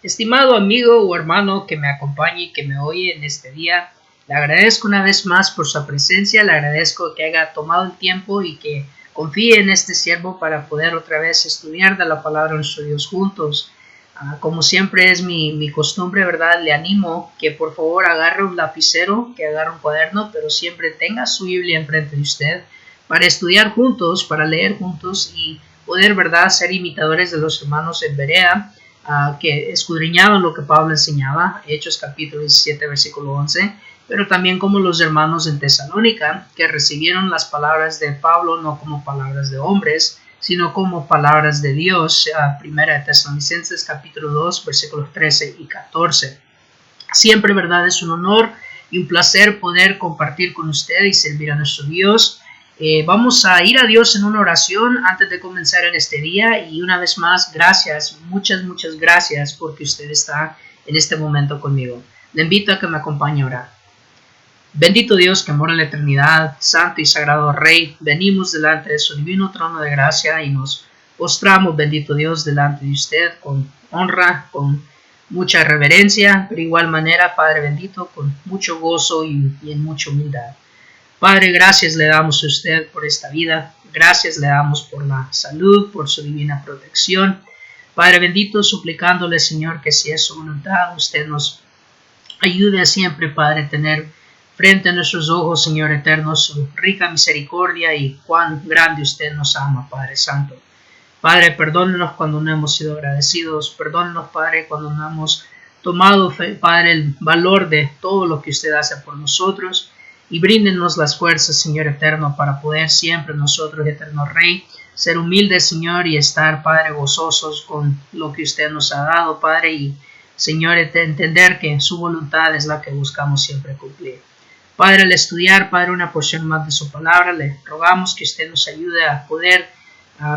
Estimado amigo o hermano que me acompañe y que me oye en este día, le agradezco una vez más por su presencia, le agradezco que haya tomado el tiempo y que confíe en este siervo para poder otra vez estudiar de la palabra de nuestro Dios juntos. Como siempre es mi costumbre, ¿verdad? Le animo que por favor agarre un lapicero, que agarre un cuaderno, pero siempre tenga su Biblia enfrente de usted para estudiar juntos, para leer juntos y poder, ¿verdad?, ser imitadores de los hermanos en Berea, que escudriñaban lo que Pablo enseñaba, Hechos capítulo 17, versículo 11, pero también como los hermanos en Tesalónica, que recibieron las palabras de Pablo no como palabras de hombres, sino como palabras de Dios. Primera de Tesalonicenses capítulo 2, versículos 13 y 14. Siempre, ¿verdad?, es un honor y un placer poder compartir con usted y servir a nuestro Dios. Vamos a ir a Dios en una oración antes de comenzar en este día y una vez más, gracias, muchas gracias porque usted está en este momento conmigo. Le invito a que me acompañe a orar. Bendito Dios que mora en la eternidad, santo y sagrado Rey, venimos delante de su divino trono de gracia y nos postramos, bendito Dios, delante de usted con honra, con mucha reverencia, pero de igual manera, Padre bendito, con mucho gozo y en mucha humildad. Padre, gracias le damos a usted por esta vida, gracias le damos por la salud, por su divina protección. Padre bendito, suplicándole, Señor, que si es su voluntad, usted nos ayude a siempre, Padre, tener frente a nuestros ojos, Señor eterno, su rica misericordia y cuán grande usted nos ama, Padre Santo. Padre, perdónenos cuando no hemos sido agradecidos, perdónenos, Padre, cuando no hemos tomado, Padre, el valor de todo lo que usted hace por nosotros. Y bríndenos las fuerzas, Señor eterno, para poder siempre nosotros, eterno Rey, ser humildes, Señor, y estar, Padre, gozosos con lo que usted nos ha dado, Padre, y, Señor, entender que su voluntad es la que buscamos siempre cumplir. Padre, al estudiar, Padre, una porción más de su palabra, le rogamos que usted nos ayude a poder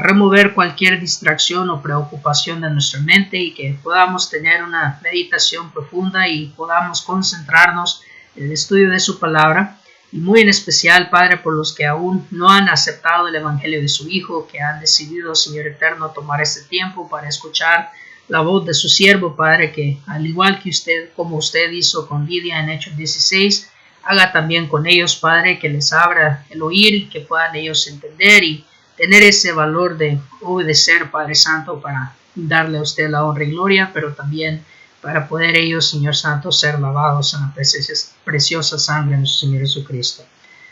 remover cualquier distracción o preocupación de nuestra mente y que podamos tener una meditación profunda y podamos concentrarnos en el estudio de su palabra. Y muy en especial, Padre, por los que aún no han aceptado el evangelio de su Hijo, que han decidido, Señor eterno, tomar este tiempo para escuchar la voz de su siervo, Padre, que al igual que usted, como usted hizo con Lidia en Hechos 16, haga también con ellos, Padre, que les abra el oír y que puedan ellos entender y tener ese valor de obedecer, Padre Santo, para darle a usted la honra y gloria, pero también para poder ellos, Señor Santo, ser lavados en la preciosa sangre de nuestro Señor Jesucristo.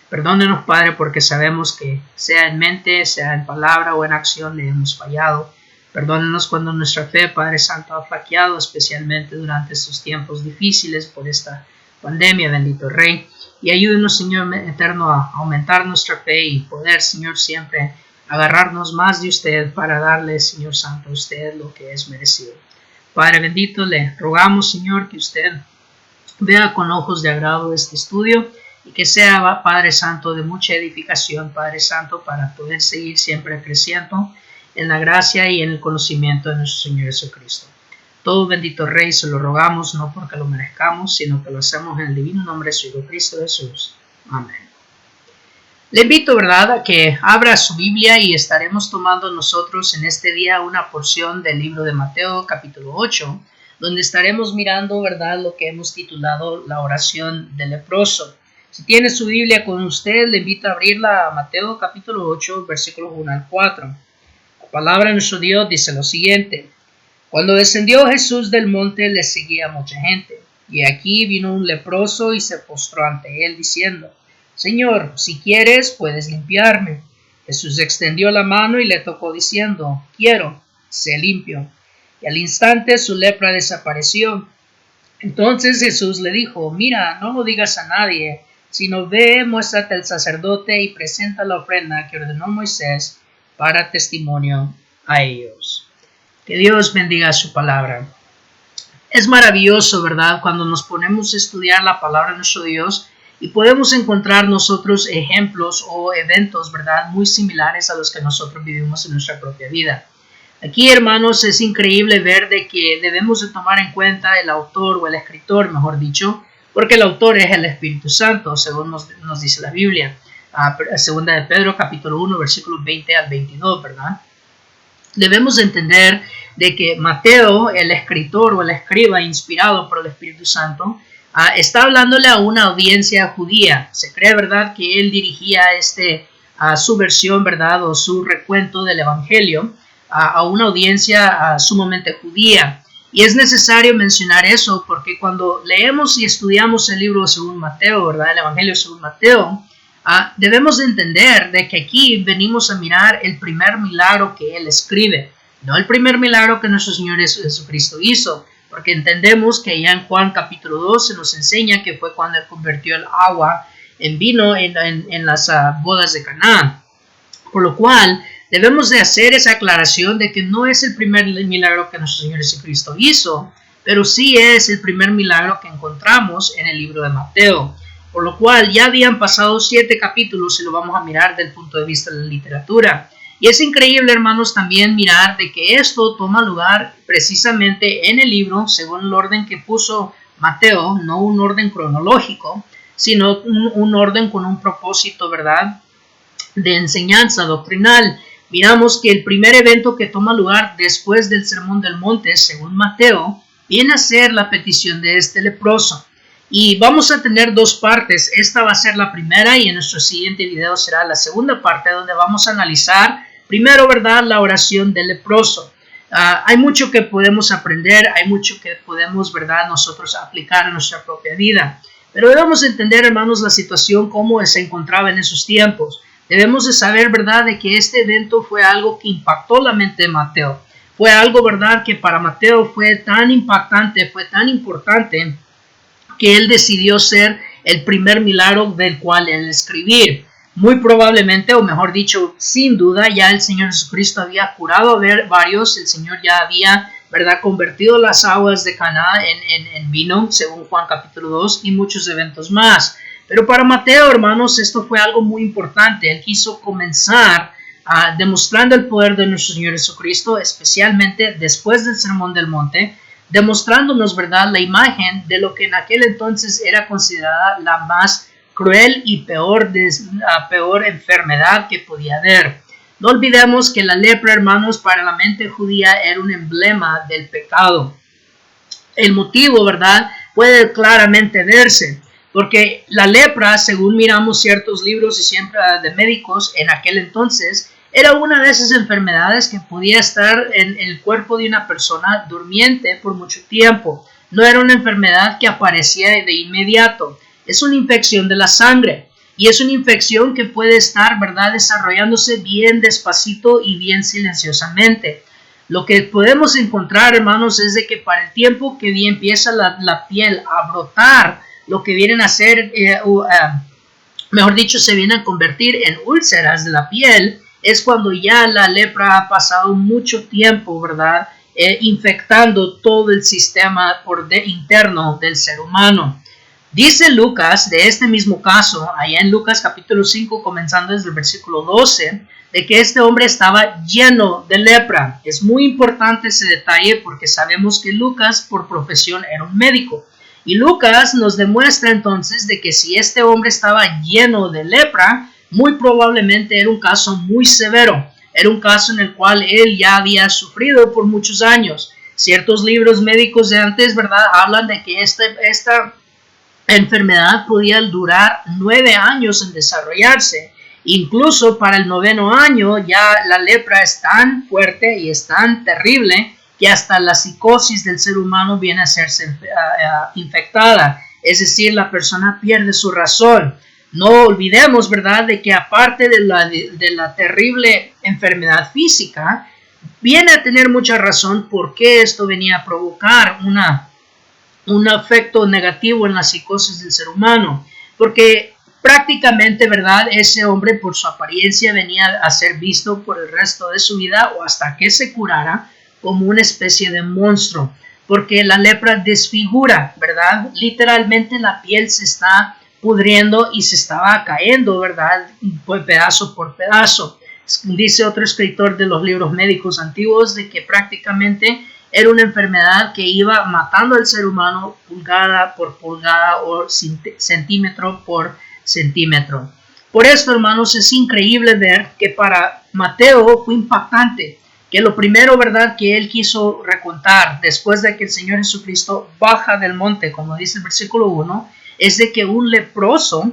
Perdónenos, Padre, porque sabemos que sea en mente, sea en palabra o en acción le hemos fallado. Perdónenos cuando nuestra fe, Padre Santo, ha flaqueado, especialmente durante estos tiempos difíciles por esta pandemia, bendito Rey. Y ayúdenos, Señor eterno, a aumentar nuestra fe y poder, Señor, siempre agarrarnos más de usted para darle, Señor Santo, a usted lo que es merecido. Padre bendito, le rogamos, Señor, que usted vea con ojos de agrado este estudio y que sea, Padre Santo, de mucha edificación, Padre Santo, para poder seguir siempre creciendo en la gracia y en el conocimiento de nuestro Señor Jesucristo. Todo bendito Rey, se lo rogamos no porque lo merezcamos, sino que lo hacemos en el divino nombre de su Hijo Cristo Jesús. Amén. Le invito, ¿verdad?, a que abra su Biblia y estaremos tomando nosotros en este día una porción del libro de Mateo, capítulo 8, donde estaremos mirando, ¿verdad?, lo que hemos titulado la oración del leproso. Si tiene su Biblia con usted, le invito a abrirla a Mateo, capítulo 8, versículos 1 al 4. La palabra de nuestro Dios dice lo siguiente: Cuando descendió Jesús del monte, le seguía mucha gente, y aquí vino un leproso y se postró ante él, diciendo: Señor, si quieres, puedes limpiarme. Jesús extendió la mano y le tocó, diciendo: Quiero, sé limpio. Y al instante su lepra desapareció. Entonces Jesús le dijo: Mira, no lo digas a nadie, sino ve, muéstrate al sacerdote y presenta la ofrenda que ordenó Moisés para testimonio a ellos. Que Dios bendiga su palabra. Es maravilloso, ¿verdad?, cuando nos ponemos a estudiar la palabra de nuestro Dios y podemos encontrar nosotros ejemplos o eventos, ¿verdad?, muy similares a los que nosotros vivimos en nuestra propia vida. Aquí, hermanos, es increíble ver de que debemos de tomar en cuenta el autor o el escritor, mejor dicho, porque el autor es el Espíritu Santo, según nos dice la Biblia. Segunda de Pedro, capítulo 1, versículos 20 al 22, ¿verdad? Debemos entender de que Mateo, el escritor o el escriba inspirado por el Espíritu Santo, está hablándole a una audiencia judía. Se cree, ¿verdad?, que él dirigía su versión, ¿verdad?, o su recuento del Evangelio a una audiencia sumamente judía. Y es necesario mencionar eso porque cuando leemos y estudiamos el libro según Mateo, ¿verdad?, el Evangelio según Mateo, debemos de entender de que aquí venimos a mirar el primer milagro que él escribe, no el primer milagro que nuestro Señor Jesucristo hizo, porque entendemos que ya en Juan capítulo 2 se nos enseña que fue cuando él convirtió el agua en vino en las bodas de Caná. Por lo cual debemos de hacer esa aclaración de que no es el primer milagro que nuestro Señor Jesucristo hizo, pero sí es el primer milagro que encontramos en el libro de Mateo. Por lo cual ya habían pasado 7 capítulos y lo vamos a mirar desde el punto de vista de la literatura. Y es increíble, hermanos, también mirar de que esto toma lugar precisamente en el libro según el orden que puso Mateo, no un orden cronológico, sino un orden con un propósito, ¿verdad?, de enseñanza doctrinal. Miramos que el primer evento que toma lugar después del Sermón del Monte, según Mateo, viene a ser la petición de este leproso. Y vamos a tener 2 partes. Esta va a ser la primera y en nuestro siguiente video será la segunda parte, donde vamos a analizar primero, ¿verdad?, la oración del leproso. Hay mucho que podemos aprender, hay mucho que podemos, ¿verdad?, nosotros aplicar a nuestra propia vida. Pero debemos entender, hermanos, la situación como se encontraba en esos tiempos. Debemos de saber, ¿verdad?, de que este evento fue algo que impactó la mente de Mateo. Fue algo, ¿verdad?, que para Mateo fue tan impactante, fue tan importante, que él decidió ser el primer milagro del cual él escribir. Muy probablemente, o mejor dicho, sin duda, ya el Señor Jesucristo había curado a varios. El Señor ya había, ¿verdad?, convertido las aguas de Caná en vino, según Juan capítulo 2, y muchos eventos más. Pero para Mateo, hermanos, esto fue algo muy importante. Él quiso comenzar demostrando el poder de nuestro Señor Jesucristo, especialmente después del Sermón del Monte, demostrándonos, ¿verdad?, la imagen de lo que en aquel entonces era considerada la más cruel y peor enfermedad que podía haber. No olvidemos que la lepra, hermanos, para la mente judía era un emblema del pecado. El motivo, ¿verdad?, puede claramente verse, porque la lepra, según miramos ciertos libros y siempre de médicos en aquel entonces, era una de esas enfermedades que podía estar en el cuerpo de una persona durmiente por mucho tiempo. No era una enfermedad que aparecía de inmediato. Es una infección de la sangre. Y es una infección que puede estar, ¿verdad?, desarrollándose bien despacito y bien silenciosamente. Lo que podemos encontrar, hermanos, es de que para el tiempo que bien empieza la piel a brotar, lo que vienen a hacer, mejor dicho, se vienen a convertir en úlceras de la piel, es cuando ya la lepra ha pasado mucho tiempo, ¿verdad?, infectando todo el sistema interno del ser humano. Dice Lucas, de este mismo caso, allá en Lucas capítulo 5, comenzando desde el versículo 12, de que este hombre estaba lleno de lepra. Es muy importante ese detalle porque sabemos que Lucas por profesión era un médico. Y Lucas nos demuestra entonces de que si este hombre estaba lleno de lepra, muy probablemente era un caso muy severo. Era un caso en el cual él ya había sufrido por muchos años. Ciertos libros médicos de antes, ¿verdad?, hablan de que esta enfermedad podía durar 9 años en desarrollarse. Incluso para el 9º año ya la lepra es tan fuerte y es tan terrible que hasta la psicosis del ser humano viene a serse infectada. Es decir, la persona pierde su razón. No olvidemos, ¿verdad?, de que aparte de la terrible enfermedad física, viene a tener mucha razón por qué esto venía a provocar un efecto negativo en la psicosis del ser humano. Porque prácticamente, ¿verdad?, ese hombre por su apariencia venía a ser visto por el resto de su vida o hasta que se curara como una especie de monstruo. Porque la lepra desfigura, ¿verdad? Literalmente la piel se está pudriendo y se estaba cayendo, ¿verdad?, pedazo por pedazo. Dice otro escritor de los libros médicos antiguos de que prácticamente era una enfermedad que iba matando al ser humano pulgada por pulgada o centímetro por centímetro. Por esto, hermanos, es increíble ver que para Mateo fue impactante que lo primero, ¿verdad?, que él quiso recontar después de que el Señor Jesucristo baja del monte, como dice el versículo 1, es de que un leproso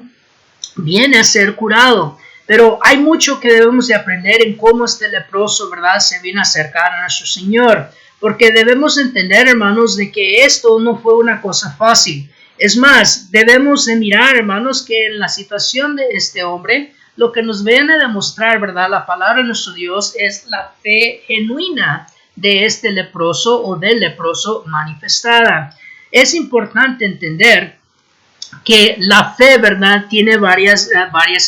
viene a ser curado. Pero hay mucho que debemos de aprender en cómo este leproso, ¿verdad?, se viene a acercar a nuestro Señor. Porque debemos entender, hermanos, de que esto no fue una cosa fácil. Es más, debemos de mirar, hermanos, que en la situación de este hombre, lo que nos viene a demostrar, ¿verdad?, la palabra de nuestro Dios es la fe genuina de este leproso o del leproso manifestada. Es importante entender que la fe, ¿verdad?, tiene varias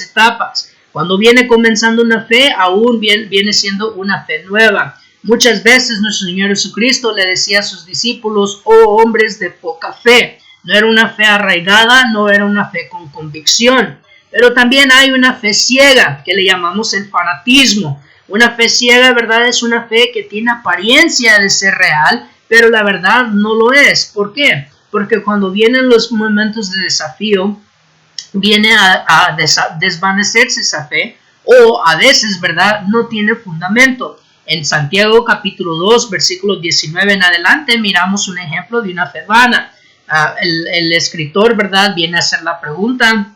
etapas. Cuando viene comenzando una fe, aún viene siendo una fe nueva. Muchas veces nuestro Señor Jesucristo le decía a sus discípulos, oh hombres de poca fe. No era una fe arraigada, no era una fe con convicción. Pero también hay una fe ciega, que le llamamos el fanatismo. Una fe ciega, ¿verdad?, es una fe que tiene apariencia de ser real, pero la verdad no lo es. ¿Por qué? Porque cuando vienen los momentos de desafío, viene a desvanecerse esa fe, o a veces, ¿verdad?, no tiene fundamento. En Santiago capítulo 2, versículo 19 en adelante, miramos un ejemplo de una fe vana. El escritor, ¿verdad?, viene a hacer la pregunta,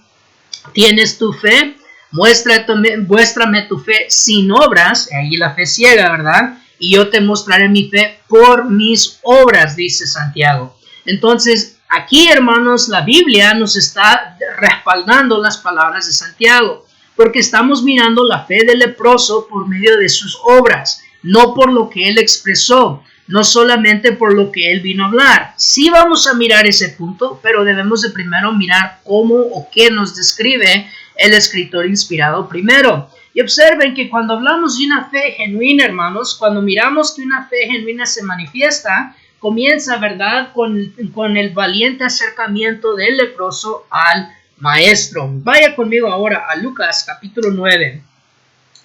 ¿tienes tu fe? Muéstrame tu fe sin obras, ahí la fe ciega, ¿verdad?, y yo te mostraré mi fe por mis obras, dice Santiago. Entonces, aquí, hermanos, la Biblia nos está respaldando las palabras de Santiago, porque estamos mirando la fe del leproso por medio de sus obras, no por lo que él expresó, no solamente por lo que él vino a hablar. Sí vamos a mirar ese punto, pero debemos de primero mirar cómo o qué nos describe el escritor inspirado primero. Y observen que cuando hablamos de una fe genuina, hermanos, cuando miramos que una fe genuina se manifiesta, comienza, ¿verdad?, con el valiente acercamiento del leproso al maestro. Vaya conmigo ahora a Lucas capítulo 9.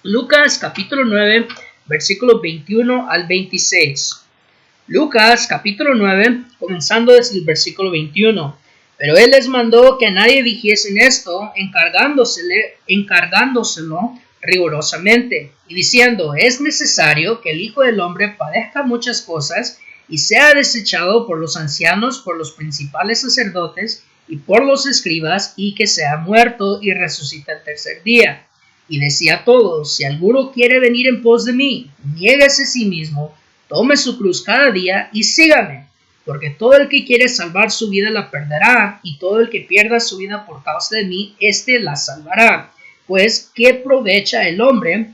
Lucas capítulo 9, versículos 21 al 26. Lucas capítulo 9, comenzando desde el versículo 21. Pero él les mandó que a nadie dijesen esto, encargándoselo rigurosamente, y diciendo, es necesario que el Hijo del Hombre padezca muchas cosas, y sea desechado por los ancianos, por los principales sacerdotes, y por los escribas, y que sea muerto y resucite el tercer día. Y decía a todos, si alguno quiere venir en pos de mí, niéguese a sí mismo, tome su cruz cada día, y sígame. Porque todo el que quiere salvar su vida la perderá, y todo el que pierda su vida por causa de mí, éste la salvará. Pues, ¿qué provecha el hombre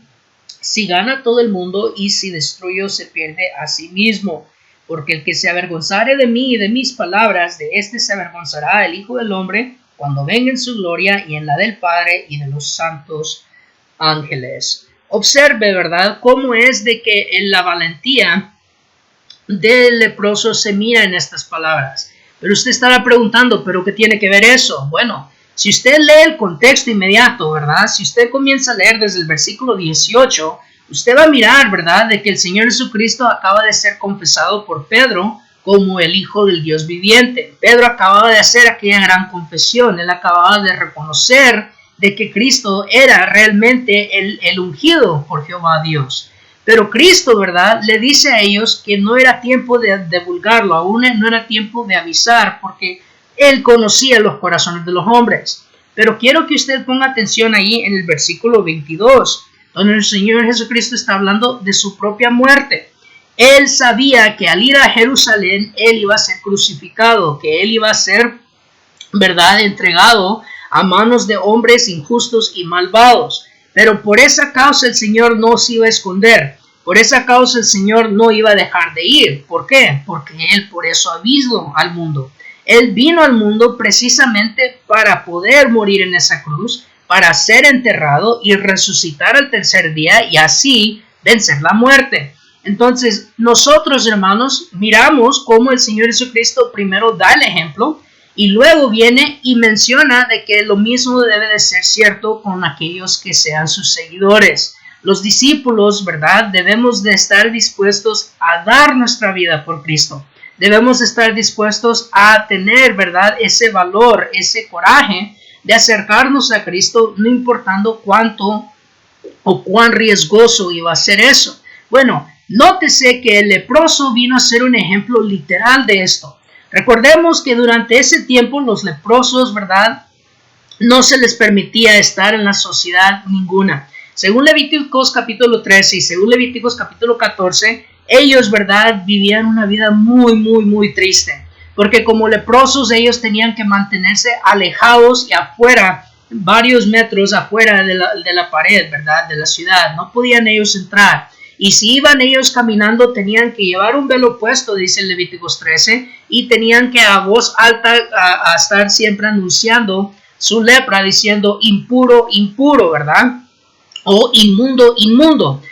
si gana todo el mundo y si destruye o se pierde a sí mismo? Porque el que se avergonzare de mí y de mis palabras, de éste se avergonzará el Hijo del Hombre cuando venga en su gloria y en la del Padre y de los santos ángeles. Observe, ¿verdad?, cómo es de que en la valentía del leproso se mira en estas palabras. Pero usted estará preguntando, ¿pero qué tiene que ver eso? Bueno, si usted lee el contexto inmediato, ¿verdad?, si usted comienza a leer desde el versículo 18, usted va a mirar, ¿verdad?, de que el Señor Jesucristo acaba de ser confesado por Pedro como el Hijo del Dios viviente. Pedro acababa de hacer aquella gran confesión. Él acababa de reconocer de que Cristo era realmente el ungido por Jehová Dios. Pero Cristo, ¿verdad?, le dice a ellos que no era tiempo de divulgarlo, aún no era tiempo de avisar, porque Él conocía los corazones de los hombres. Pero quiero que usted ponga atención ahí en el versículo 22, donde el Señor Jesucristo está hablando de su propia muerte. Él sabía que al ir a Jerusalén, Él iba a ser crucificado, que Él iba a ser, ¿verdad?, entregado a manos de hombres injustos y malvados. Pero por esa causa el Señor no se iba a esconder. Por esa causa el Señor no iba a dejar de ir. ¿Por qué? Porque Él por eso ha venido al mundo. Él vino al mundo precisamente para poder morir en esa cruz, para ser enterrado y resucitar al tercer día y así vencer la muerte. Entonces, nosotros, hermanos, miramos cómo el Señor Jesucristo primero da el ejemplo y luego viene y menciona de que lo mismo debe de ser cierto con aquellos que sean sus seguidores. Los discípulos, ¿verdad?, debemos de estar dispuestos a dar nuestra vida por Cristo. Debemos estar dispuestos a tener, ¿verdad?, ese valor, ese coraje de acercarnos a Cristo, no importando cuánto o cuán riesgoso iba a ser eso. Bueno, Nótese que el leproso vino a ser un ejemplo literal de esto. Recordemos que durante ese tiempo los leprosos, ¿verdad?, no se les permitía estar en la sociedad ninguna. Según Levíticos capítulo 13 y según Levíticos capítulo 14, ellos, ¿verdad?, vivían una vida muy triste. Porque como leprosos ellos tenían que mantenerse alejados y afuera, varios metros afuera de la pared, ¿verdad?, de la ciudad. No podían ellos entrar. Y si iban ellos caminando, tenían que llevar un velo puesto, dice Levíticos 13, y tenían que a voz alta a estar siempre anunciando su lepra, diciendo impuro, impuro, ¿verdad? O inmundo, inmundo.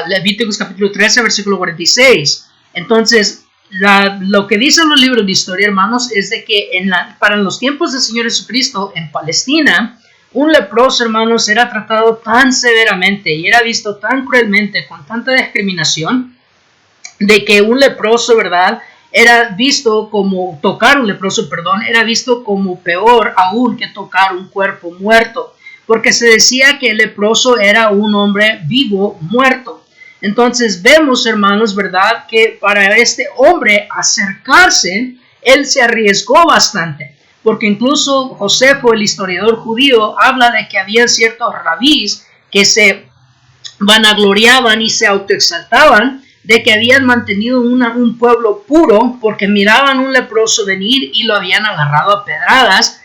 Levíticos capítulo 13, versículo 46. Entonces, lo que dicen los libros de historia, hermanos, es de que para los tiempos del Señor Jesucristo en Palestina, un leproso, hermanos, era tratado tan severamente y era visto tan cruelmente, con tanta discriminación, de que un leproso, ¿verdad?, era visto como, tocar un leproso, perdón, era visto como peor aún que tocar un cuerpo muerto, porque se decía que el leproso era un hombre vivo, muerto. Entonces vemos, hermanos, ¿verdad?, que para este hombre acercarse, él se arriesgó bastante. Porque incluso Josefo, el historiador judío, habla de que había ciertos rabís que se vanagloriaban y se autoexaltaban de que habían mantenido un pueblo puro porque miraban un leproso venir y lo habían agarrado a pedradas,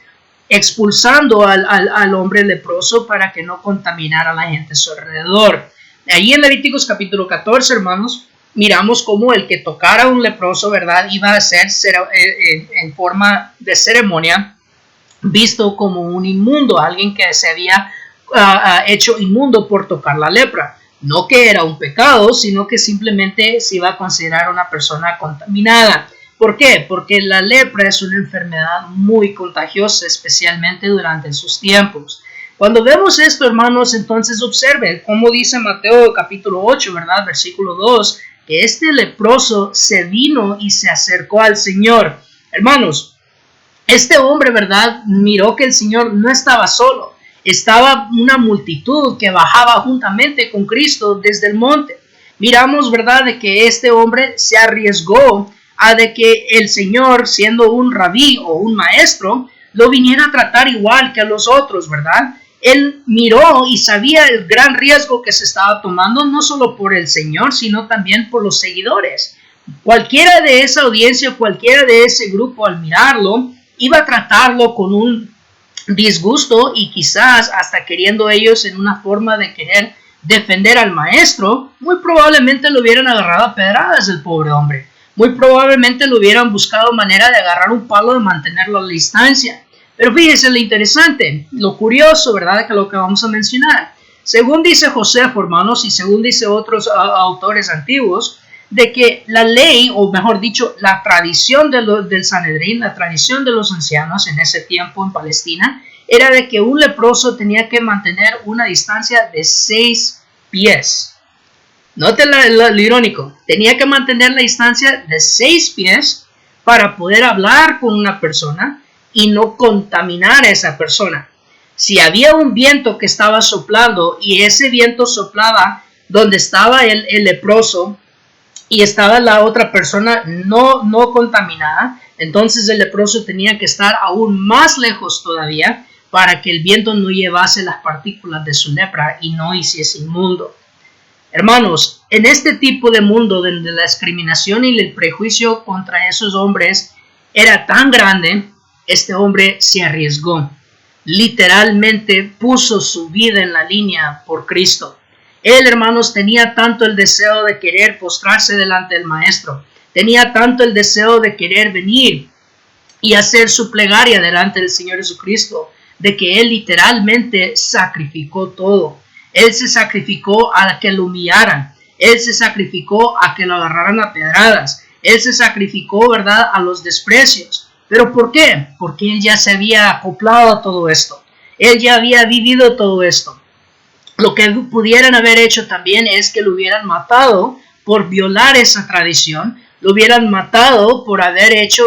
expulsando al hombre leproso para que no contaminara a la gente a su alrededor. Allí en Levíticos capítulo 14, hermanos, miramos cómo el que tocara a un leproso, ¿verdad?, iba a ser en forma de ceremonia visto como un inmundo, alguien que se había hecho inmundo por tocar la lepra. No que era un pecado, sino que simplemente se iba a considerar una persona contaminada. ¿Por qué? Porque la lepra es una enfermedad muy contagiosa, especialmente durante sus tiempos. Cuando vemos esto, hermanos, entonces observen cómo dice Mateo capítulo 8, ¿verdad?, versículo 2, que este leproso se vino y se acercó al Señor. Hermanos, este hombre, ¿verdad?, miró que el Señor no estaba solo. Estaba una multitud que bajaba juntamente con Cristo desde el monte. Miramos, ¿verdad?, de que este hombre se arriesgó a de que el Señor, siendo un rabí o un maestro, lo viniera a tratar igual que a los otros, ¿verdad? Él miró y sabía el gran riesgo que se estaba tomando, no solo por el Señor, sino también por los seguidores. Cualquiera de esa audiencia, cualquiera de ese grupo, al mirarlo, iba a tratarlo con un disgusto y quizás hasta queriendo ellos en una forma de querer defender al maestro, muy probablemente lo hubieran agarrado a pedradas el pobre hombre. Muy probablemente lo hubieran buscado manera de agarrar un palo y mantenerlo a la distancia. Pero fíjense lo interesante, lo curioso, ¿verdad?, que lo que vamos a mencionar. Según dice Josefo, hermanos, y según dice otros autores antiguos, de que la ley, o mejor dicho, la tradición del Sanedrín, la tradición de los ancianos en ese tiempo en Palestina, era de que un leproso tenía que mantener una distancia de 6 pies. Noten lo irónico, tenía que mantener la distancia de 6 pies para poder hablar con una persona y no contaminar a esa persona. Si había un viento que estaba soplando y ese viento soplaba donde estaba el leproso y estaba la otra persona no contaminada, entonces el leproso tenía que estar aún más lejos todavía para que el viento no llevase las partículas de su lepra y no hiciese inmundo. Hermanos, en este tipo de mundo donde la discriminación y el prejuicio contra esos hombres era tan grande, este hombre se arriesgó. Literalmente puso su vida en la línea por Cristo. Él, hermanos, tenía tanto el deseo de querer postrarse delante del Maestro. Tenía tanto el deseo de querer venir y hacer su plegaria delante del Señor Jesucristo, de que él literalmente sacrificó todo. Él se sacrificó a que lo humillaran. Él se sacrificó a que lo agarraran a pedradas. Él se sacrificó, ¿verdad?, a los desprecios. ¿Pero por qué? Porque él ya se había acoplado a todo esto. Él ya había vivido todo esto. Lo que pudieran haber hecho también es que lo hubieran matado por violar esa tradición. Lo hubieran matado por haber hecho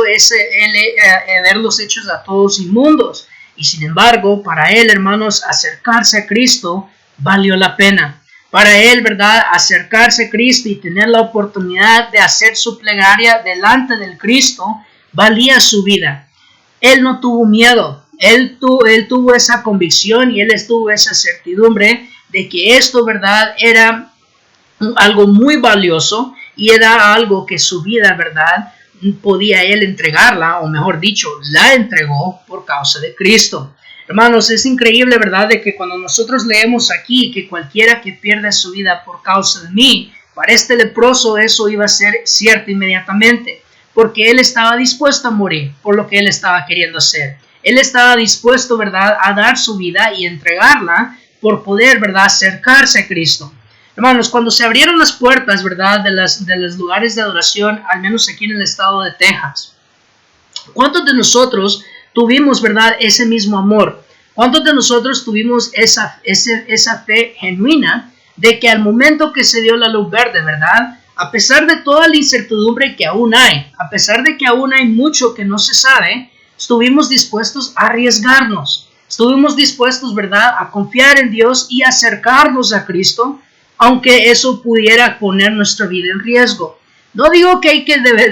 haberlos hechos a todos inmundos. Y sin embargo, para él, hermanos, acercarse a Cristo valió la pena. Para él, ¿verdad?, acercarse a Cristo y tener la oportunidad de hacer su plegaria delante del Cristo, valía su vida. Él no tuvo miedo, él tuvo esa convicción y él tuvo esa certidumbre de que esto, ¿verdad?, era algo muy valioso y era algo que su vida, ¿verdad?, podía él entregarla, o mejor dicho, la entregó por causa de Cristo. Hermanos, es increíble, ¿verdad?, de que cuando nosotros leemos aquí que cualquiera que pierda su vida por causa de mí, para este leproso eso iba a ser cierto inmediatamente, porque él estaba dispuesto a morir por lo que él estaba queriendo hacer. Él estaba dispuesto, ¿verdad?, a dar su vida y entregarla por poder, ¿verdad?, acercarse a Cristo. Hermanos, cuando se abrieron las puertas, ¿verdad?, de los lugares de adoración, al menos aquí en el estado de Texas, ¿cuántos de nosotros tuvimos, ¿verdad?, ese mismo amor? ¿Cuántos de nosotros tuvimos esa fe genuina de que al momento que se dio la luz verde, ¿verdad?, a pesar de toda la incertidumbre que aún hay, a pesar de que aún hay mucho que no se sabe, estuvimos dispuestos a arriesgarnos, estuvimos dispuestos, ¿verdad?, a confiar en Dios y acercarnos a Cristo, aunque eso pudiera poner nuestra vida en riesgo. No digo que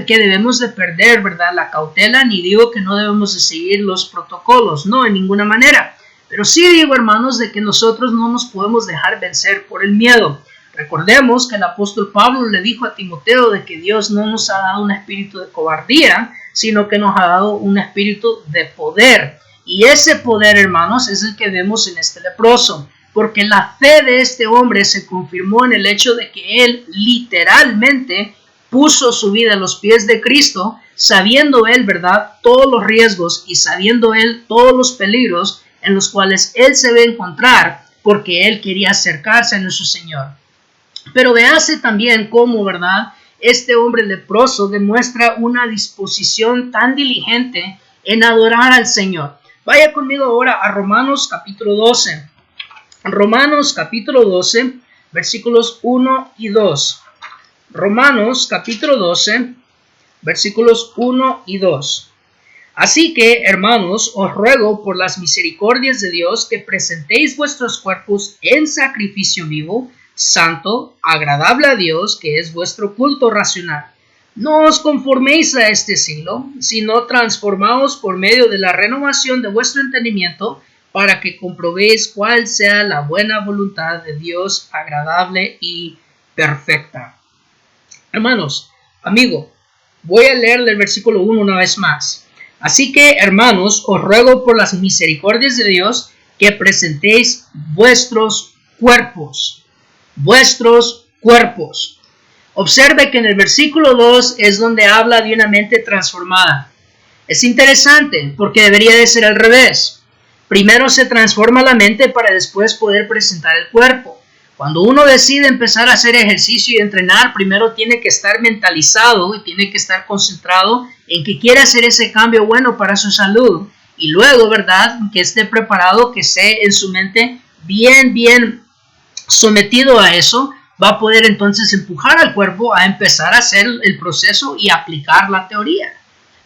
debemos de perder, ¿verdad?, la cautela, ni digo que no debemos de seguir los protocolos, no, en ninguna manera. Pero sí digo, hermanos, de que nosotros no nos podemos dejar vencer por el miedo. Recordemos que el apóstol Pablo le dijo a Timoteo de que Dios no nos ha dado un espíritu de cobardía, sino que nos ha dado un espíritu de poder. Y ese poder, hermanos, es el que vemos en este leproso, porque la fe de este hombre se confirmó en el hecho de que él literalmente puso su vida a los pies de Cristo, sabiendo él, ¿verdad?, todos los riesgos y sabiendo él todos los peligros en los cuales él se va a encontrar, porque él quería acercarse a nuestro Señor. Pero véase también cómo, ¿verdad?, este hombre leproso demuestra una disposición tan diligente en adorar al Señor. Vaya conmigo ahora a Romanos capítulo 12. Romanos capítulo 12, versículos 1 y 2. Romanos capítulo 12, versículos 1 y 2. Así que, hermanos, os ruego por las misericordias de Dios que presentéis vuestros cuerpos en sacrificio vivo, santo, agradable a Dios, que es vuestro culto racional. No os conforméis a este siglo, sino transformaos por medio de la renovación de vuestro entendimiento, para que comprobéis cuál sea la buena voluntad de Dios, agradable y perfecta. Hermanos, amigo, voy a leerle el versículo 1 una vez más. Así que, hermanos, os ruego por las misericordias de Dios que presentéis vuestros cuerpos. Observe que en el versículo 2 es donde habla de una mente transformada. Es interesante porque debería de ser al revés. Primero se transforma la mente para después poder presentar el cuerpo. Cuando uno decide empezar a hacer ejercicio y entrenar, primero tiene que estar mentalizado y tiene que estar concentrado en que quiere hacer ese cambio bueno para su salud. Y luego, ¿verdad?, que esté preparado, que esté en su mente bien sometido a eso, va a poder entonces empujar al cuerpo a empezar a hacer el proceso y aplicar la teoría.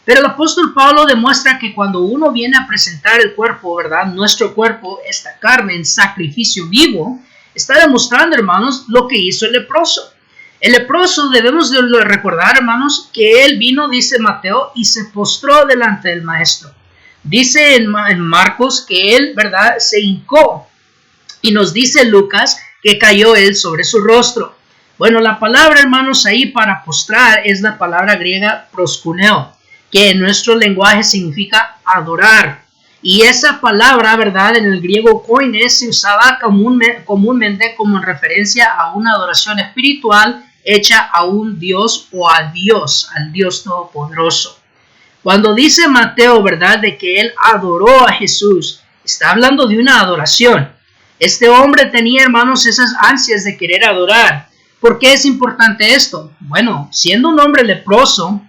Pero el apóstol Pablo demuestra que cuando uno viene a presentar el cuerpo, ¿verdad?, nuestro cuerpo, esta carne en sacrificio vivo, está demostrando, hermanos, lo que hizo el leproso. El leproso, debemos de recordar, hermanos, que él vino, dice Mateo, y se postró delante del maestro. Dice en Marcos que él, ¿verdad?, se hincó. Y nos dice Lucas que cayó él sobre su rostro. Bueno, la palabra, hermanos, ahí para postrar es la palabra griega proskuneo, que en nuestro lenguaje significa adorar. Y esa palabra, ¿verdad?, en el griego koine se usaba comúnmente como en referencia a una adoración espiritual hecha a un Dios o al Dios Todopoderoso. Cuando dice Mateo, ¿verdad?, de que él adoró a Jesús, está hablando de una adoración. Este hombre tenía, hermanos, esas ansias de querer adorar. ¿Por qué es importante esto? Bueno, siendo un hombre leproso,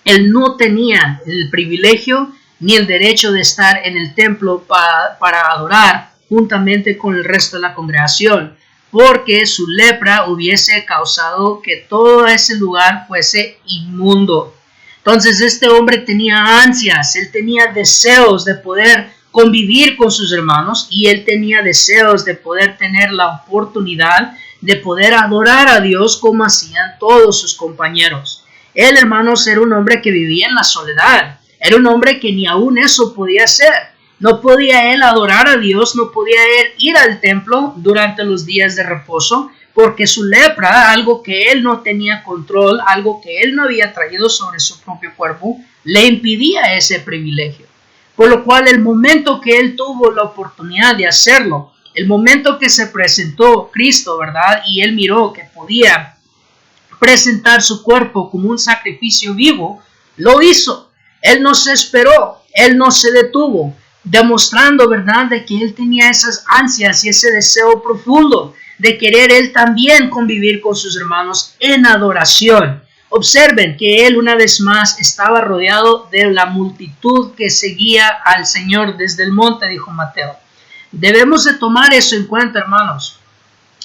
él no tenía el privilegio ni el derecho de estar en el templo para adorar juntamente con el resto de la congregación, porque su lepra hubiese causado que todo ese lugar fuese inmundo. Entonces este hombre tenía ansias, él tenía deseos de poder convivir con sus hermanos y él tenía deseos de poder tener la oportunidad de poder adorar a Dios como hacían todos sus compañeros. Él, hermanos, era un hombre que vivía en la soledad. Era un hombre que ni aún eso podía hacer. No podía él adorar a Dios, no podía él ir al templo durante los días de reposo, porque su lepra, algo que él no tenía control, algo que él no había traído sobre su propio cuerpo, le impedía ese privilegio. Por lo cual, el momento que él tuvo la oportunidad de hacerlo, el momento que se presentó Cristo, ¿verdad? Y él miró que podía presentar su cuerpo como un sacrificio vivo, lo hizo. Él no se esperó, él no se detuvo, demostrando, ¿verdad?, de que él tenía esas ansias y ese deseo profundo de querer él también convivir con sus hermanos en adoración. Observen que él una vez más estaba rodeado de la multitud que seguía al Señor desde el monte, dijo Mateo. Debemos de tomar eso en cuenta, hermanos.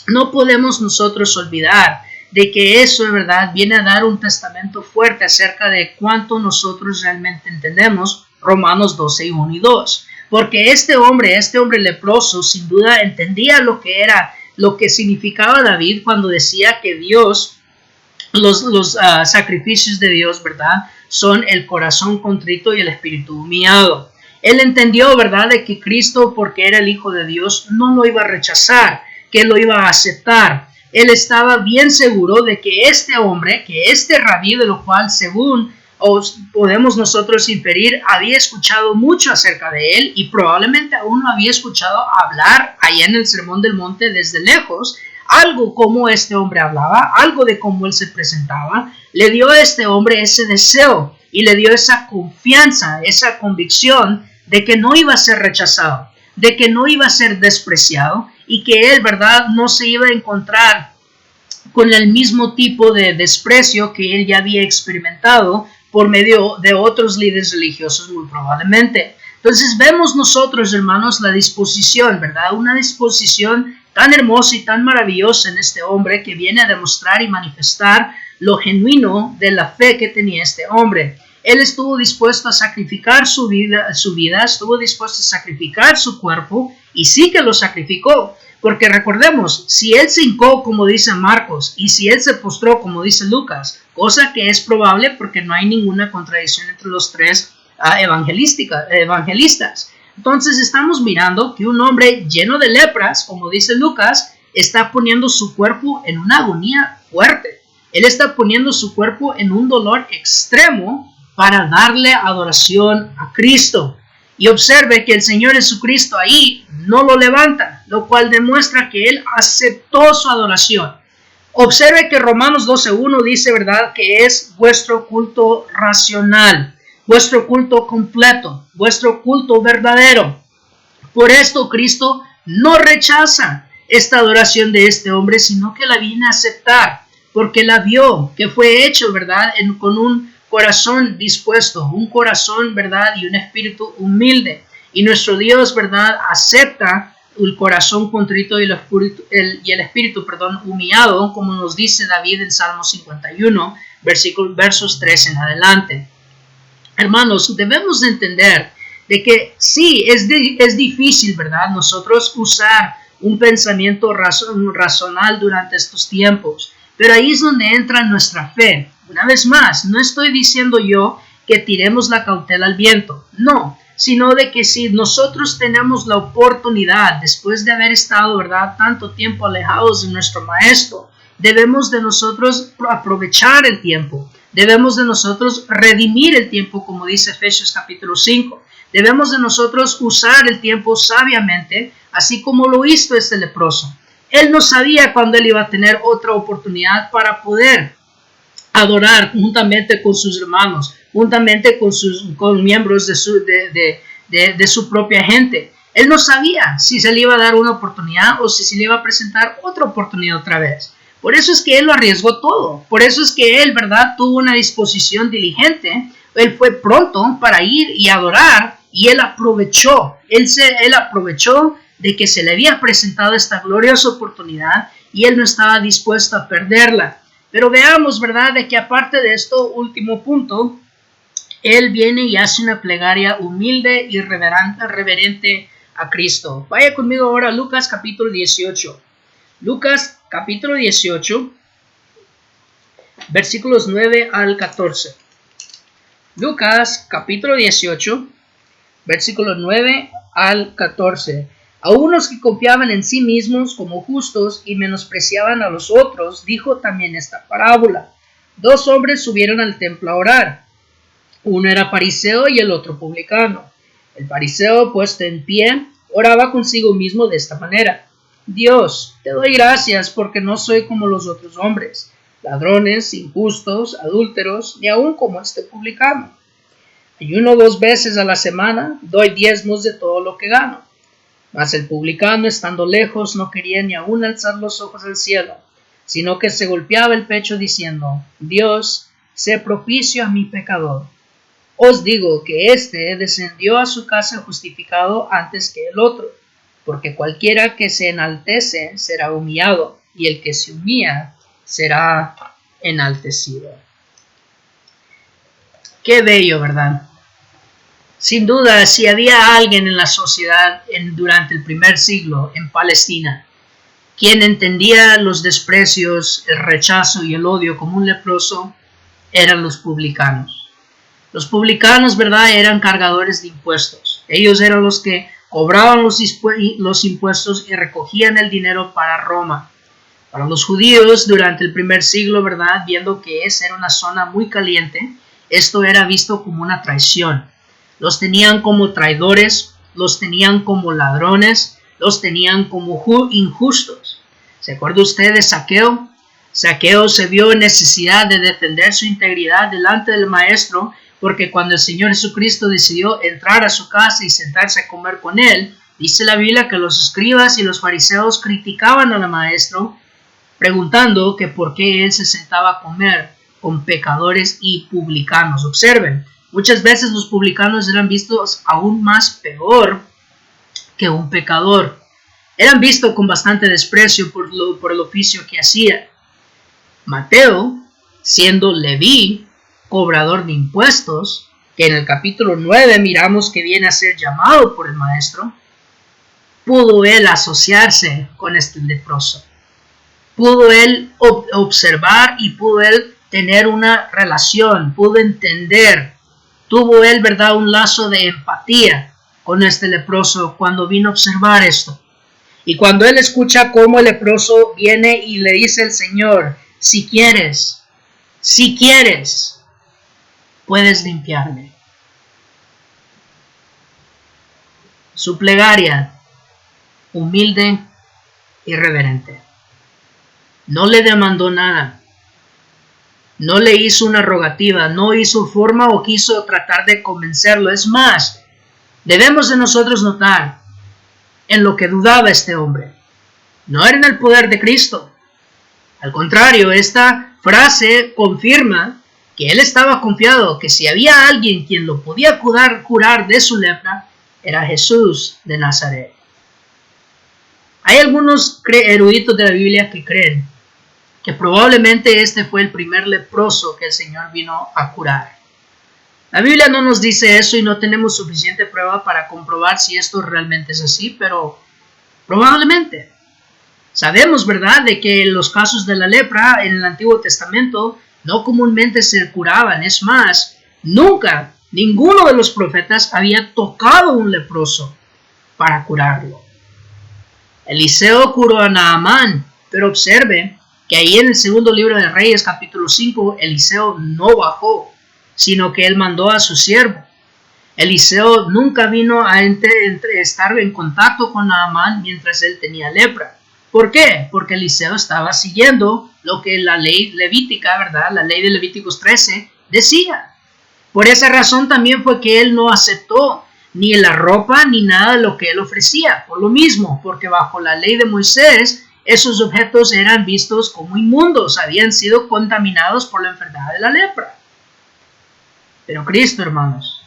No podemos nosotros olvidar de que eso de verdad viene a dar un testamento fuerte acerca de cuánto nosotros realmente entendemos Romanos 12, 1 y 2. Porque este hombre leproso, sin duda entendía lo que significaba David cuando decía que Dios, los sacrificios de Dios, ¿verdad?, son el corazón contrito y el espíritu humillado. Él entendió, ¿verdad?, de que Cristo, porque era el Hijo de Dios, no lo iba a rechazar, que lo iba a aceptar. Él estaba bien seguro de que este hombre, que este rabí, de lo cual según podemos nosotros inferir, había escuchado mucho acerca de él y probablemente aún lo había escuchado hablar allá en el Sermón del Monte desde lejos, algo como este hombre hablaba, algo de cómo él se presentaba, le dio a este hombre ese deseo y le dio esa confianza, esa convicción de que no iba a ser rechazado, de que no iba a ser despreciado y que él, ¿verdad?, no se iba a encontrar con el mismo tipo de desprecio que él ya había experimentado por medio de otros líderes religiosos muy probablemente. Entonces vemos nosotros, hermanos, la disposición, ¿verdad? Una disposición tan hermosa y tan maravillosa en este hombre que viene a demostrar y manifestar lo genuino de la fe que tenía este hombre. Él estuvo dispuesto a sacrificar su vida, estuvo dispuesto a sacrificar su cuerpo y sí que lo sacrificó. Porque recordemos, si él se hincó, como dice Marcos, y si él se postró, como dice Lucas, cosa que es probable porque no hay ninguna contradicción entre los tres evangelistas. Entonces estamos mirando que un hombre lleno de lepras, como dice Lucas, está poniendo su cuerpo en una agonía fuerte. Él está poniendo su cuerpo en un dolor extremo para darle adoración a Cristo. Y observe que el Señor Jesucristo ahí no lo levanta, lo cual demuestra que Él aceptó su adoración. Observe que Romanos 12:1 dice, ¿verdad?, que es vuestro culto racional, vuestro culto completo, vuestro culto verdadero. Por esto Cristo no rechaza esta adoración de este hombre, sino que la viene a aceptar, porque la vio, que fue hecho, ¿verdad?, con un corazón dispuesto, un corazón, ¿verdad?, y un espíritu humilde. Y nuestro Dios, ¿verdad?, acepta el corazón contrito y el espíritu humillado, como nos dice David en Salmo 51, versos 3 en adelante. Hermanos, debemos de entender de que sí, es difícil, ¿verdad?, nosotros usar un pensamiento racional durante estos tiempos, pero ahí es donde entra nuestra fe. Una vez más, no estoy diciendo yo que tiremos la cautela al viento, no, sino de que si nosotros tenemos la oportunidad, después de haber estado, ¿verdad?, tanto tiempo alejados de nuestro Maestro, debemos de nosotros aprovechar el tiempo, debemos de nosotros redimir el tiempo, como dice Efesios capítulo 5, debemos de nosotros usar el tiempo sabiamente, así como lo hizo este leproso. Él no sabía cuándo él iba a tener otra oportunidad para poder adorar juntamente con sus hermanos, juntamente con miembros de su propia gente. Él no sabía si se le iba a dar una oportunidad o si se le iba a presentar otra oportunidad otra vez. Por eso es que él lo arriesgó todo. Por eso es que él, ¿verdad?, tuvo una disposición diligente. Él fue pronto para ir y adorar y él aprovechó. Él aprovechó de que se le había presentado esta gloriosa oportunidad y él no estaba dispuesto a perderla. Pero veamos, ¿verdad?, de que aparte de esto último punto, él viene y hace una plegaria humilde y reverente a Cristo. Vaya conmigo ahora a Lucas capítulo 18. Lucas capítulo 18, versículos 9 al 14. Lucas capítulo 18, versículos 9 al 14. A unos que confiaban en sí mismos como justos y menospreciaban a los otros, dijo también esta parábola. 2 hombres subieron al templo a orar. Uno era fariseo y el otro publicano. El fariseo, puesto en pie, oraba consigo mismo de esta manera: Dios, te doy gracias porque no soy como los otros hombres, ladrones, injustos, adúlteros, ni aun como este publicano. Ayuno 2 veces a la semana, doy diezmos de todo lo que gano. Mas el publicano, estando lejos, no quería ni aun alzar los ojos al cielo, sino que se golpeaba el pecho diciendo: Dios, sé propicio a mi pecador. Os digo que éste descendió a su casa justificado antes que el otro, porque cualquiera que se enaltece será humillado, y el que se humilla será enaltecido. Qué bello, ¿verdad? Sin duda, si había alguien en la sociedad durante el primer siglo en Palestina quien entendía los desprecios, el rechazo y el odio como un leproso, eran los publicanos. Los publicanos, ¿verdad?, eran cargadores de impuestos. Ellos eran los que cobraban los impuestos y recogían el dinero para Roma. Para los judíos, durante el primer siglo, ¿verdad?, viendo que esa era una zona muy caliente, esto era visto como una traición. Los tenían como traidores, los tenían como ladrones, los tenían como injustos. ¿Se acuerda usted de Zaqueo? Zaqueo se vio en necesidad de defender su integridad delante del maestro, porque cuando el Señor Jesucristo decidió entrar a su casa y sentarse a comer con él, dice la Biblia que los escribas y los fariseos criticaban al maestro, preguntando que por qué él se sentaba a comer con pecadores y publicanos. Observen, muchas veces los publicanos eran vistos aún más peor que un pecador. Eran vistos con bastante desprecio por el oficio que hacía. Mateo, siendo Leví, cobrador de impuestos, que en el capítulo 9 miramos que viene a ser llamado por el maestro, pudo él asociarse con este leproso. Pudo él observar y pudo él tener una relación, pudo entender, tuvo él, ¿verdad?, un lazo de empatía con este leproso cuando vino a observar esto. Y cuando él escucha cómo el leproso viene y le dice al Señor: si quieres, puedes limpiarme. Su plegaria, humilde y reverente. No le demandó nada. No le hizo una rogativa, no hizo forma o quiso tratar de convencerlo. Es más, debemos de nosotros notar en lo que dudaba este hombre. No era en el poder de Cristo. Al contrario, esta frase confirma que él estaba confiado que si había alguien quien lo podía curar de su lepra, era Jesús de Nazaret. Hay algunos eruditos de la Biblia que creen que probablemente este fue el primer leproso que el Señor vino a curar. La Biblia no nos dice eso y no tenemos suficiente prueba para comprobar si esto realmente es así, pero probablemente. Sabemos, ¿verdad?, de que los casos de la lepra en el Antiguo Testamento no comúnmente se curaban. Es más, nunca ninguno de los profetas había tocado un leproso para curarlo. Eliseo curó a Naamán, pero observe que ahí en el segundo libro de Reyes, capítulo 5, Eliseo no bajó, sino que él mandó a su siervo. Eliseo nunca vino a estar en contacto con Naamán mientras él tenía lepra. ¿Por qué? Porque Eliseo estaba siguiendo lo que la ley levítica, ¿verdad?, la ley de Levíticos 13 decía. Por esa razón también fue que él no aceptó ni la ropa ni nada de lo que él ofrecía. Por lo mismo, porque bajo la ley de Moisés, esos objetos eran vistos como inmundos, habían sido contaminados por la enfermedad de la lepra. Pero Cristo, hermanos,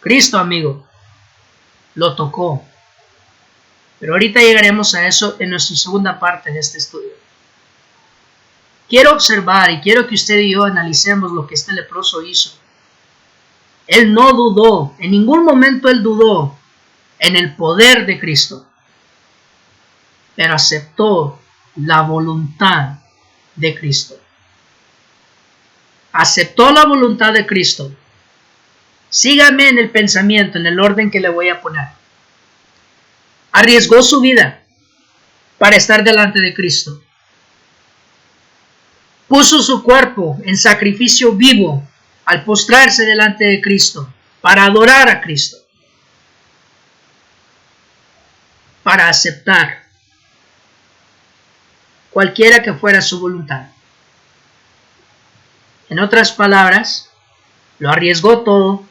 Cristo, amigo, lo tocó. Pero ahorita llegaremos a eso en nuestra segunda parte de este estudio. Quiero observar y quiero que usted y yo analicemos lo que este leproso hizo. Él no dudó, en ningún momento él dudó en el poder de Cristo, pero aceptó la voluntad de Cristo. Aceptó la voluntad de Cristo. Sígame en el pensamiento, en el orden que le voy a poner. Arriesgó su vida para estar delante de Cristo. Puso su cuerpo en sacrificio vivo al postrarse delante de Cristo, para adorar a Cristo, para aceptar cualquiera que fuera su voluntad. En otras palabras, lo arriesgó todo,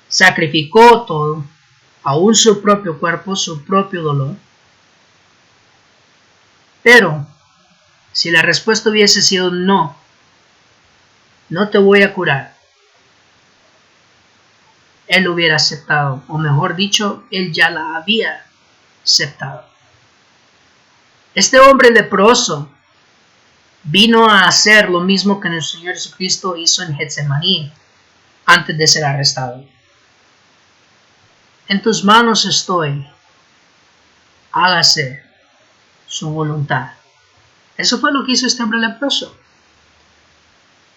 sacrificó todo, aún su propio cuerpo, su propio dolor. Pero, si la respuesta hubiese sido no, no te voy a curar, él lo hubiera aceptado, o mejor dicho, él ya la había aceptado. Este hombre leproso vino a hacer lo mismo que nuestro Señor Jesucristo hizo en Getsemaní antes de ser arrestado. En tus manos estoy, hágase su voluntad. Eso fue lo que hizo este hombre leproso.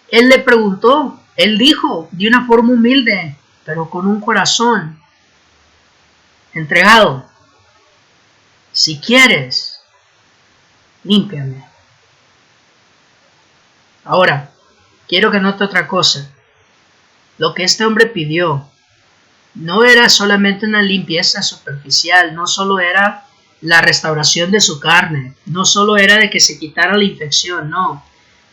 Él le preguntó, él dijo de una forma humilde, pero con un corazón entregado: si quieres, límpiame. Ahora, quiero que note otra cosa. Lo que este hombre pidió no era solamente una limpieza superficial, no solo era la restauración de su carne, no solo era de que se quitara la infección, no.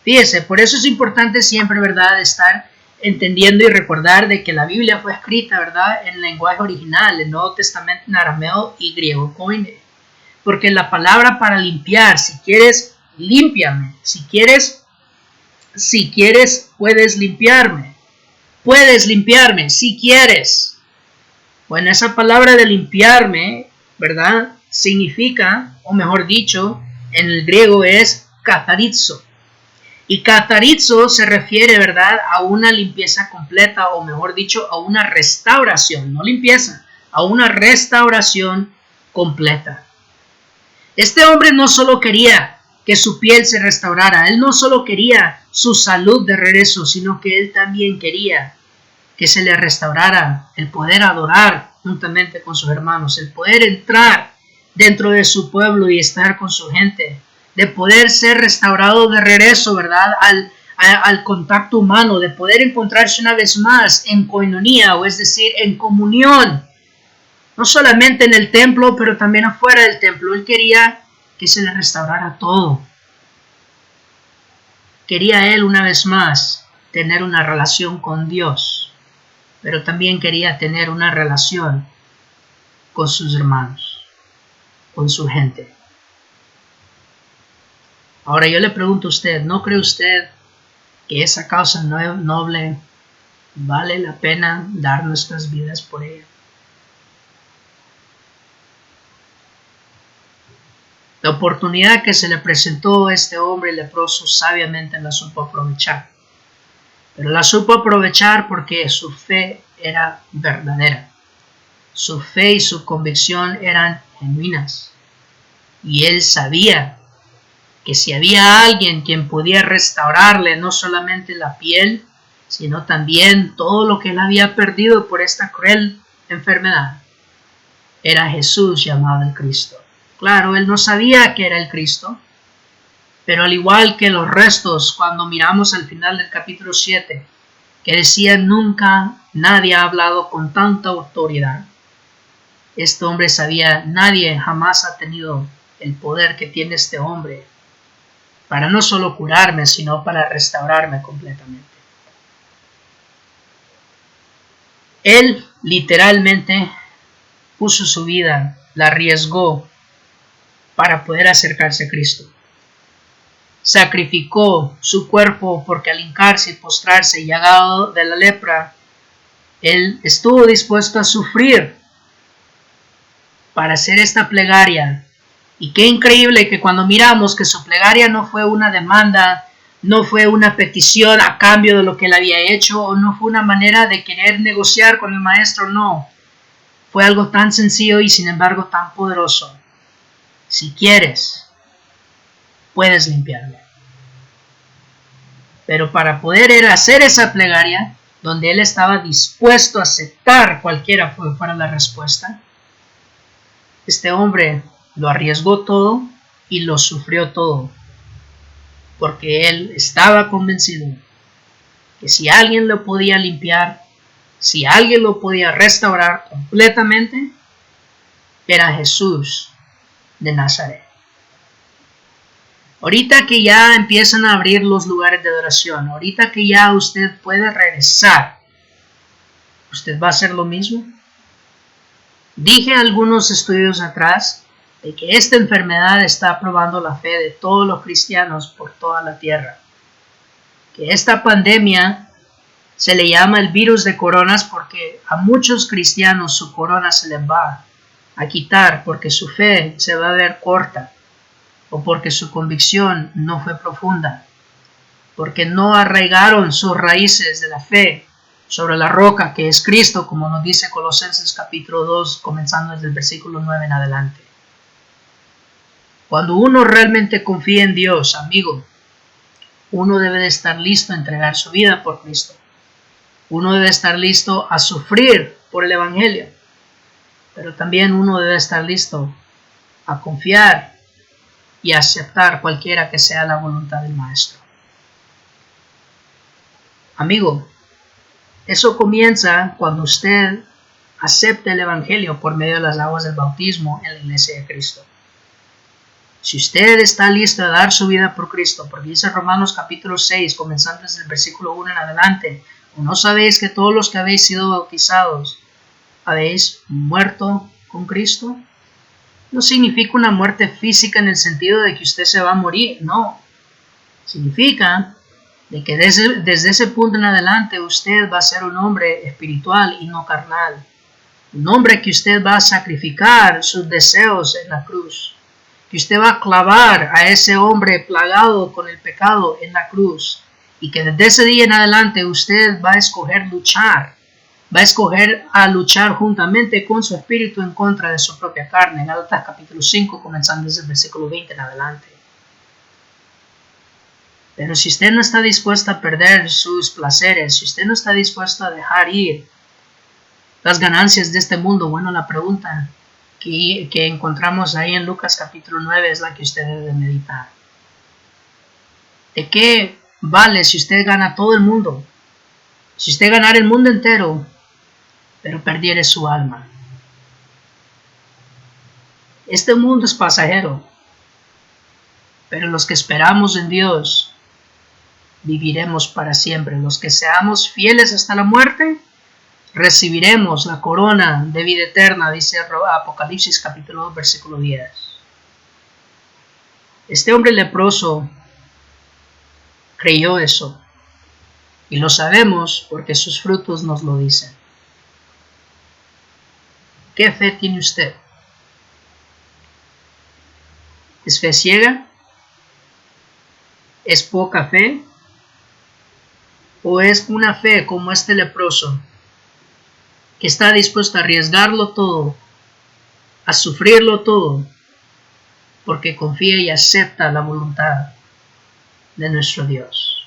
Fíjese, por eso es importante siempre, ¿verdad?, estar entendiendo y recordar de que la Biblia fue escrita, ¿verdad?, en lenguaje original, el Nuevo Testamento en arameo y griego koine. Porque la palabra para limpiar, si quieres, límpiame. Si quieres, puedes limpiarme. Puedes limpiarme, si quieres. Bueno, esa palabra de limpiarme, ¿verdad?, significa, o mejor dicho, en el griego es katharizo. Y katharizo se refiere, ¿verdad?, a una limpieza completa, o mejor dicho, a una restauración, no limpieza, a una restauración completa. Este hombre no solo quería que su piel se restaurara, él no solo quería su salud de regreso, sino que él también quería que se le restaurara el poder adorar juntamente con sus hermanos, el poder entrar dentro de su pueblo y estar con su gente, de poder ser restaurado de regreso, ¿verdad?, al contacto humano, de poder encontrarse una vez más en koinonía, o es decir, en comunión, no solamente en el templo, pero también afuera del templo. Él quería que se le restaurara todo. Quería él una vez más tener una relación con Dios, pero también quería tener una relación con sus hermanos, con su gente. Ahora yo le pregunto a usted, ¿no cree usted que esa causa noble vale la pena dar nuestras vidas por ella? La oportunidad que se le presentó a este hombre leproso sabiamente la supo aprovechar. Pero la supo aprovechar porque su fe era verdadera. Su fe y su convicción eran genuinas. Y él sabía que si había alguien quien podía restaurarle no solamente la piel, sino también todo lo que él había perdido por esta cruel enfermedad, era Jesús llamado el Cristo. Claro, él no sabía que era el Cristo, pero al igual que los restos, cuando miramos al final del capítulo 7, que decían nunca nadie ha hablado con tanta autoridad, este hombre sabía, nadie jamás ha tenido el poder que tiene este hombre para no solo curarme, sino para restaurarme completamente. Él literalmente puso su vida, la arriesgó para poder acercarse a Cristo. Sacrificó su cuerpo porque al hincarse y postrarse llagado de la lepra, él estuvo dispuesto a sufrir para hacer esta plegaria. Y qué increíble que cuando miramos que su plegaria no fue una demanda, no fue una petición a cambio de lo que él había hecho, o no fue una manera de querer negociar con el maestro, no. Fue algo tan sencillo y sin embargo tan poderoso. Si quieres, puedes limpiarme. Pero para poder hacer esa plegaria, donde él estaba dispuesto a aceptar cualquiera fuera la respuesta, este hombre lo arriesgó todo y lo sufrió todo, porque él estaba convencido que si alguien lo podía limpiar, si alguien lo podía restaurar completamente, era Jesús de Nazaret. Ahorita que ya empiezan a abrir los lugares de adoración, ahorita que ya usted puede regresar, ¿usted va a hacer lo mismo? Dije algunos estudios atrás de que esta enfermedad está probando la fe de todos los cristianos por toda la tierra. Que esta pandemia se le llama el virus de coronas porque a muchos cristianos su corona se les va a quitar porque su fe se va a ver corta, o porque su convicción no fue profunda, porque no arraigaron sus raíces de la fe sobre la roca que es Cristo, como nos dice Colosenses capítulo 2, comenzando desde el versículo 9 en adelante. Cuando uno realmente confía en Dios, amigo, uno debe de estar listo a entregar su vida por Cristo. Uno debe estar listo a sufrir por el Evangelio, pero también uno debe estar listo a confiar y aceptar cualquiera que sea la voluntad del Maestro. Amigo, eso comienza cuando usted acepta el Evangelio por medio de las aguas del bautismo en la iglesia de Cristo. Si usted está listo a dar su vida por Cristo, porque dice Romanos capítulo 6, comenzando desde el versículo 1 en adelante, ¿o no sabéis que todos los que habéis sido bautizados habéis muerto con Cristo? No significa una muerte física en el sentido de que usted se va a morir, no. Significa de que desde ese punto en adelante usted va a ser un hombre espiritual y no carnal. Un hombre que usted va a sacrificar sus deseos en la cruz. Que usted va a clavar a ese hombre plagado con el pecado en la cruz. Y que desde ese día en adelante usted va a escoger luchar. Va a escoger a luchar juntamente con su espíritu en contra de su propia carne. En Gálatas capítulo 5, comenzando desde el versículo 20 en adelante. Pero si usted no está dispuesto a perder sus placeres, si usted no está dispuesto a dejar ir las ganancias de este mundo, bueno, la pregunta que encontramos ahí en Lucas capítulo 9 es la que usted debe meditar. ¿De qué vale si usted gana todo el mundo? Si usted ganara el mundo entero, pero perdiere su alma. Este mundo es pasajero, pero los que esperamos en Dios viviremos para siempre. Los que seamos fieles hasta la muerte, recibiremos la corona de vida eterna, dice Apocalipsis capítulo 2, versículo 10. Este hombre leproso creyó eso, y lo sabemos porque sus frutos nos lo dicen. ¿Qué fe tiene usted? ¿Es fe ciega? ¿Es poca fe? ¿O es una fe como este leproso que está dispuesto a arriesgarlo todo, a sufrirlo todo, porque confía y acepta la voluntad de nuestro Dios?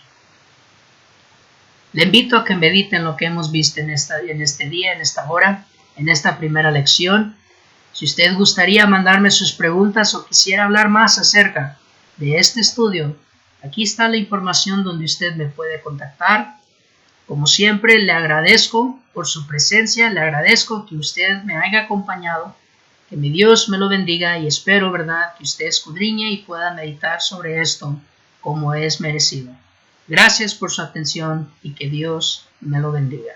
Le invito a que medite en lo que hemos visto en este día, en esta hora, en esta primera lección. Si usted gustaría mandarme sus preguntas o quisiera hablar más acerca de este estudio, aquí está la información donde usted me puede contactar. Como siempre, le agradezco por su presencia, le agradezco que usted me haya acompañado, que mi Dios me lo bendiga y espero, ¿verdad?, que usted escudriñe y pueda meditar sobre esto como es merecido. Gracias por su atención y que Dios me lo bendiga.